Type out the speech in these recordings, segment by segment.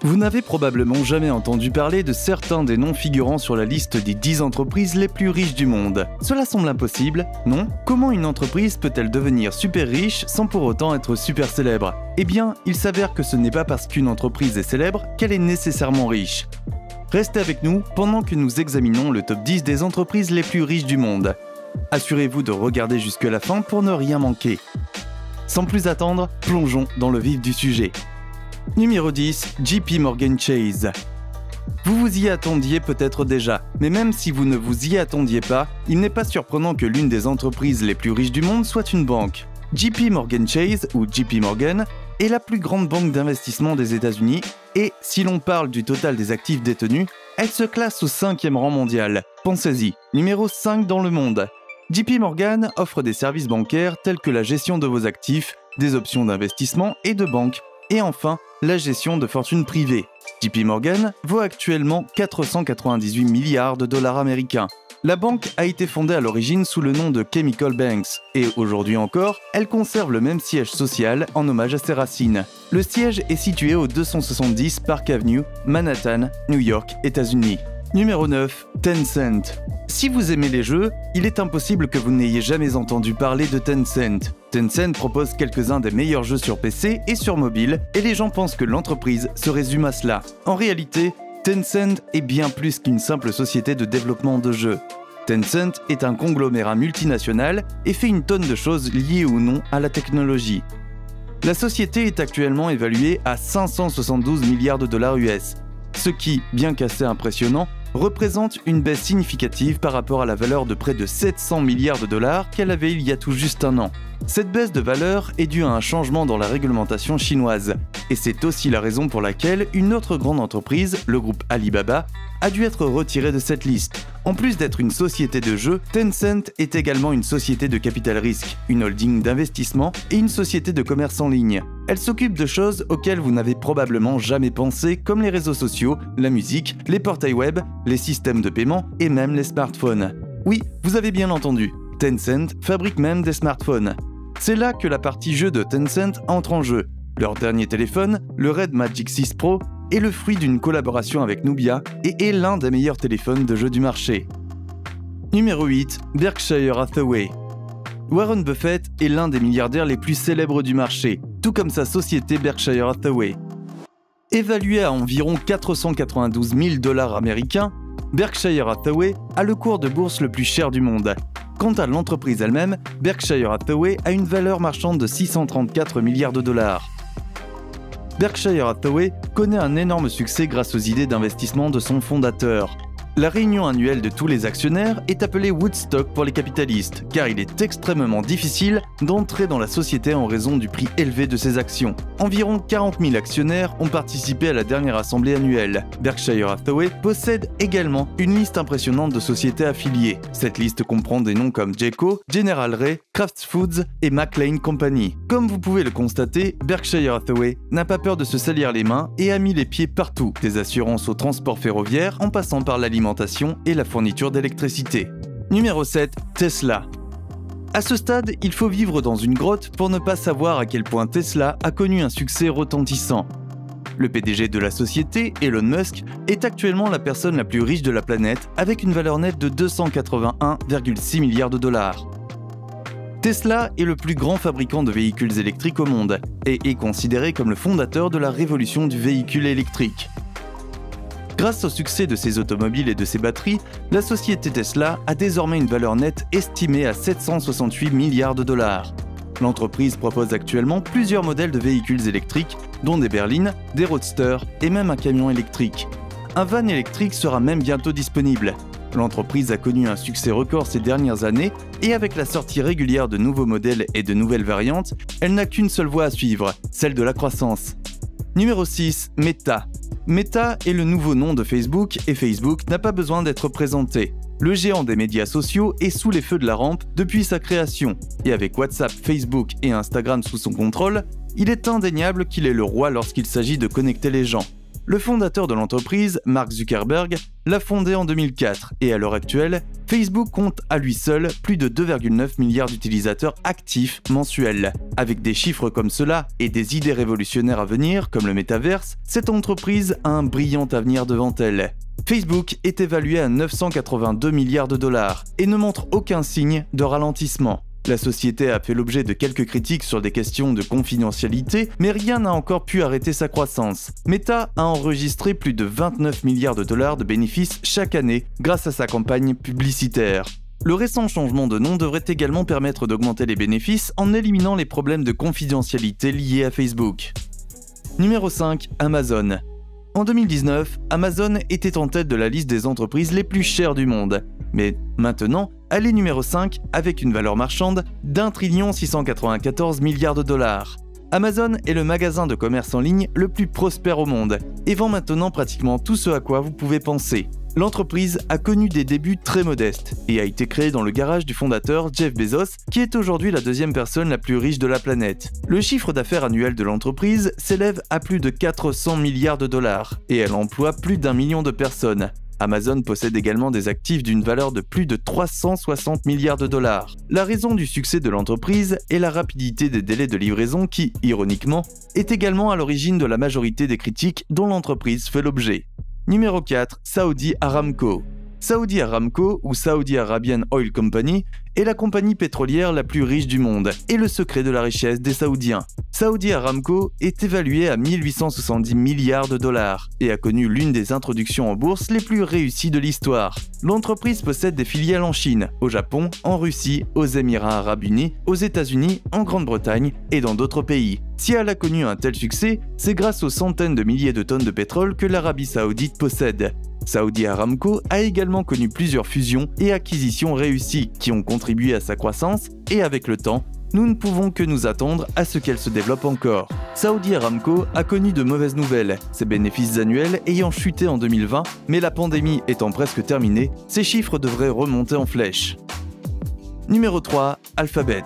Vous n'avez probablement jamais entendu parler de certains des noms figurant sur la liste des 10 entreprises les plus riches du monde. Cela semble impossible, non? Comment une entreprise peut-elle devenir super riche sans pour autant être super célèbre? Eh bien, il s'avère que ce n'est pas parce qu'une entreprise est célèbre qu'elle est nécessairement riche. Restez avec nous pendant que nous examinons le top 10 des entreprises les plus riches du monde. Assurez-vous de regarder jusque la fin pour ne rien manquer. Sans plus attendre, plongeons dans le vif du sujet. Numéro 10, JP Morgan Chase. Vous vous y attendiez peut-être déjà, mais même si vous ne vous y attendiez pas, il n'est pas surprenant que l'une des entreprises les plus riches du monde soit une banque. JP Morgan Chase, ou JP Morgan, est la plus grande banque d'investissement des États-Unis et, si l'on parle du total des actifs détenus, elle se classe au 5e rang mondial. Pensez-y, numéro 5 dans le monde. JP Morgan offre des services bancaires tels que la gestion de vos actifs, des options d'investissement et de banque, et enfin, la gestion de fortunes privées. JP Morgan vaut actuellement 498 milliards de dollars américains. La banque a été fondée à l'origine sous le nom de Chemical Banks, et aujourd'hui encore, elle conserve le même siège social en hommage à ses racines. Le siège est situé au 270 Park Avenue, Manhattan, New York, États-Unis. Numéro 9, Tencent. Si vous aimez les jeux, il est impossible que vous n'ayez jamais entendu parler de Tencent. Tencent propose quelques-uns des meilleurs jeux sur PC et sur mobile, et les gens pensent que l'entreprise se résume à cela. En réalité, Tencent est bien plus qu'une simple société de développement de jeux. Tencent est un conglomérat multinational et fait une tonne de choses liées ou non à la technologie. La société est actuellement évaluée à 572 milliards de dollars US, ce qui, bien qu'assez impressionnant, représente une baisse significative par rapport à la valeur de près de 700 milliards de dollars qu'elle avait il y a tout juste un an. Cette baisse de valeur est due à un changement dans la réglementation chinoise, et c'est aussi la raison pour laquelle une autre grande entreprise, le groupe Alibaba, a dû être retirée de cette liste. En plus d'être une société de jeux, Tencent est également une société de capital risque, une holding d'investissement et une société de commerce en ligne. Elle s'occupe de choses auxquelles vous n'avez probablement jamais pensé, comme les réseaux sociaux, la musique, les portails web, les systèmes de paiement et même les smartphones. Oui, vous avez bien entendu, Tencent fabrique même des smartphones. C'est là que la partie jeu de Tencent entre en jeu. Leur dernier téléphone, le Red Magic 6 Pro, est le fruit d'une collaboration avec Nubia et est l'un des meilleurs téléphones de jeu du marché. Numéro 8, Berkshire Hathaway. Warren Buffett est l'un des milliardaires les plus célèbres du marché, tout comme sa société Berkshire Hathaway. Évaluée à environ 492 000 dollars américains, Berkshire Hathaway a le cours de bourse le plus cher du monde. Quant à l'entreprise elle-même, Berkshire Hathaway a une valeur marchande de 634 milliards de dollars. Berkshire Hathaway connaît un énorme succès grâce aux idées d'investissement de son fondateur. La réunion annuelle de tous les actionnaires est appelée Woodstock pour les capitalistes, car il est extrêmement difficile d'entrer dans la société en raison du prix élevé de ses actions. Environ 40 000 actionnaires ont participé à la dernière assemblée annuelle. Berkshire Hathaway possède également une liste impressionnante de sociétés affiliées. Cette liste comprend des noms comme Geico, General Ray, Kraft Foods et McLane Company. Comme vous pouvez le constater, Berkshire Hathaway n'a pas peur de se salir les mains et a mis les pieds partout, des assurances au transport ferroviaire en passant par l'alimentation et la fourniture d'électricité. Numéro 7, Tesla. À ce stade, il faut vivre dans une grotte pour ne pas savoir à quel point Tesla a connu un succès retentissant. Le PDG de la société, Elon Musk, est actuellement la personne la plus riche de la planète avec une valeur nette de 281,6 milliards de dollars. Tesla est le plus grand fabricant de véhicules électriques au monde et est considéré comme le fondateur de la révolution du véhicule électrique. Grâce au succès de ses automobiles et de ses batteries, la société Tesla a désormais une valeur nette estimée à 768 milliards de dollars. L'entreprise propose actuellement plusieurs modèles de véhicules électriques, dont des berlines, des roadsters et même un camion électrique. Un van électrique sera même bientôt disponible. L'entreprise a connu un succès record ces dernières années et avec la sortie régulière de nouveaux modèles et de nouvelles variantes, elle n'a qu'une seule voie à suivre, celle de la croissance. Numéro 6, Meta. Meta est le nouveau nom de Facebook et Facebook n'a pas besoin d'être présenté. Le géant des médias sociaux est sous les feux de la rampe depuis sa création. Et avec WhatsApp, Facebook et Instagram sous son contrôle, il est indéniable qu'il est le roi lorsqu'il s'agit de connecter les gens. Le fondateur de l'entreprise, Mark Zuckerberg, l'a fondée en 2004 et à l'heure actuelle, Facebook compte à lui seul plus de 2,9 milliards d'utilisateurs actifs mensuels. Avec des chiffres comme cela et des idées révolutionnaires à venir, comme le métaverse, cette entreprise a un brillant avenir devant elle. Facebook est évalué à 982 milliards de dollars et ne montre aucun signe de ralentissement. La société a fait l'objet de quelques critiques sur des questions de confidentialité, mais rien n'a encore pu arrêter sa croissance. Meta a enregistré plus de 29 milliards de dollars de bénéfices chaque année grâce à sa campagne publicitaire. Le récent changement de nom devrait également permettre d'augmenter les bénéfices en éliminant les problèmes de confidentialité liés à Facebook. Numéro 5. Amazon. En 2019, Amazon était en tête de la liste des entreprises les plus chères du monde. Mais maintenant, elle est numéro 5 avec une valeur marchande d'1 694 milliards de dollars. Amazon est le magasin de commerce en ligne le plus prospère au monde et vend maintenant pratiquement tout ce à quoi vous pouvez penser. L'entreprise a connu des débuts très modestes et a été créée dans le garage du fondateur Jeff Bezos, qui est aujourd'hui la deuxième personne la plus riche de la planète. Le chiffre d'affaires annuel de l'entreprise s'élève à plus de 400 milliards de dollars et elle emploie plus d'1 million de personnes. Amazon possède également des actifs d'une valeur de plus de 360 milliards de dollars. La raison du succès de l'entreprise est la rapidité des délais de livraison qui, ironiquement, est également à l'origine de la majorité des critiques dont l'entreprise fait l'objet. Numéro 4. Saudi Aramco. Saudi Aramco, ou Saudi Arabian Oil Company, est la compagnie pétrolière la plus riche du monde et le secret de la richesse des Saoudiens. Saudi Aramco est évalué à 1870 milliards de dollars et a connu l'une des introductions en bourse les plus réussies de l'histoire. L'entreprise possède des filiales en Chine, au Japon, en Russie, aux Émirats Arabes Unis, aux États-Unis, en Grande-Bretagne et dans d'autres pays. Si elle a connu un tel succès, c'est grâce aux centaines de milliers de tonnes de pétrole que l'Arabie Saoudite possède. Saudi Aramco a également connu plusieurs fusions et acquisitions réussies qui ont contribué à sa croissance et avec le temps, nous ne pouvons que nous attendre à ce qu'elle se développe encore. Saudi Aramco a connu de mauvaises nouvelles, ses bénéfices annuels ayant chuté en 2020, mais la pandémie étant presque terminée, ses chiffres devraient remonter en flèche. Numéro 3. Alphabet.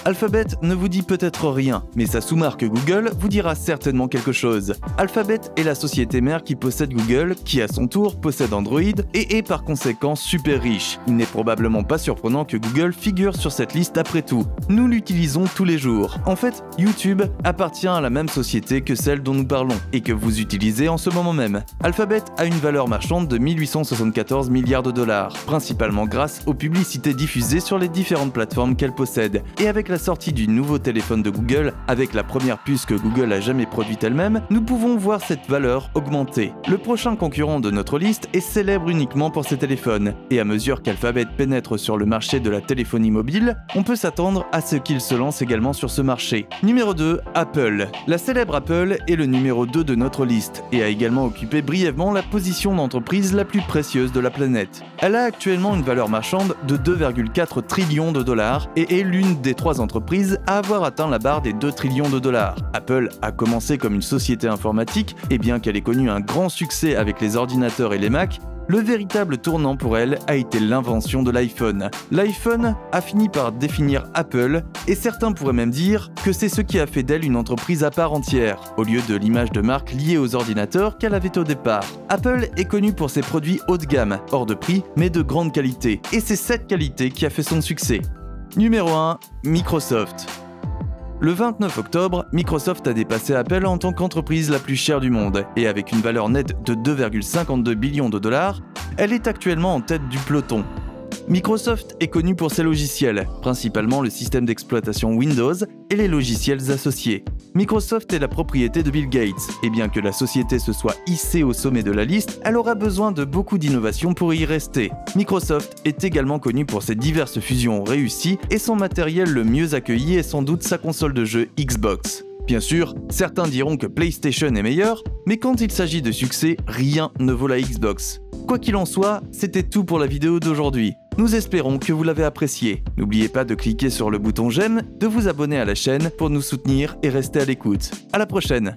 Alphabet ne vous dit peut-être rien, mais sa sous-marque Google vous dira certainement quelque chose. Alphabet est la société mère qui possède Google, qui à son tour possède Android et est par conséquent super riche. Il n'est probablement pas surprenant que Google figure sur cette liste après tout. Nous l'utilisons tous les jours. En fait, YouTube appartient à la même société que celle dont nous parlons et que vous utilisez en ce moment même. Alphabet a une valeur marchande de 1874 milliards de dollars, principalement grâce aux publicités diffusées sur les différentes plateformes qu'elle possède et avec la sortie du nouveau téléphone de Google, avec la première puce que Google a jamais produite elle-même, nous pouvons voir cette valeur augmenter. Le prochain concurrent de notre liste est célèbre uniquement pour ses téléphones, et à mesure qu'Alphabet pénètre sur le marché de la téléphonie mobile, on peut s'attendre à ce qu'il se lance également sur ce marché. Numéro 2. Apple. La célèbre Apple est le numéro 2 de notre liste, et a également occupé brièvement la position d'entreprise la plus précieuse de la planète. Elle a actuellement une valeur marchande de 2,4 trillions de dollars, et est l'une des 3 entreprise à avoir atteint la barre des 2 trillions de dollars. Apple a commencé comme une société informatique et bien qu'elle ait connu un grand succès avec les ordinateurs et les Mac, le véritable tournant pour elle a été l'invention de l'iPhone. L'iPhone a fini par définir Apple et certains pourraient même dire que c'est ce qui a fait d'elle une entreprise à part entière, au lieu de l'image de marque liée aux ordinateurs qu'elle avait au départ. Apple est connue pour ses produits haut de gamme, hors de prix, mais de grande qualité, et c'est cette qualité qui a fait son succès. Numéro 1. Microsoft. Le 29 octobre, Microsoft a dépassé Apple en tant qu'entreprise la plus chère du monde, et avec une valeur nette de 2,52 billions de dollars, elle est actuellement en tête du peloton. Microsoft est connu pour ses logiciels, principalement le système d'exploitation Windows et les logiciels associés. Microsoft est la propriété de Bill Gates, et bien que la société se soit hissée au sommet de la liste, elle aura besoin de beaucoup d'innovation pour y rester. Microsoft est également connu pour ses diverses fusions réussies et son matériel le mieux accueilli est sans doute sa console de jeu Xbox. Bien sûr, certains diront que PlayStation est meilleur, mais quand il s'agit de succès, rien ne vaut la Xbox. Quoi qu'il en soit, c'était tout pour la vidéo d'aujourd'hui. Nous espérons que vous l'avez apprécié. N'oubliez pas de cliquer sur le bouton j'aime, de vous abonner à la chaîne pour nous soutenir et rester à l'écoute. À la prochaine!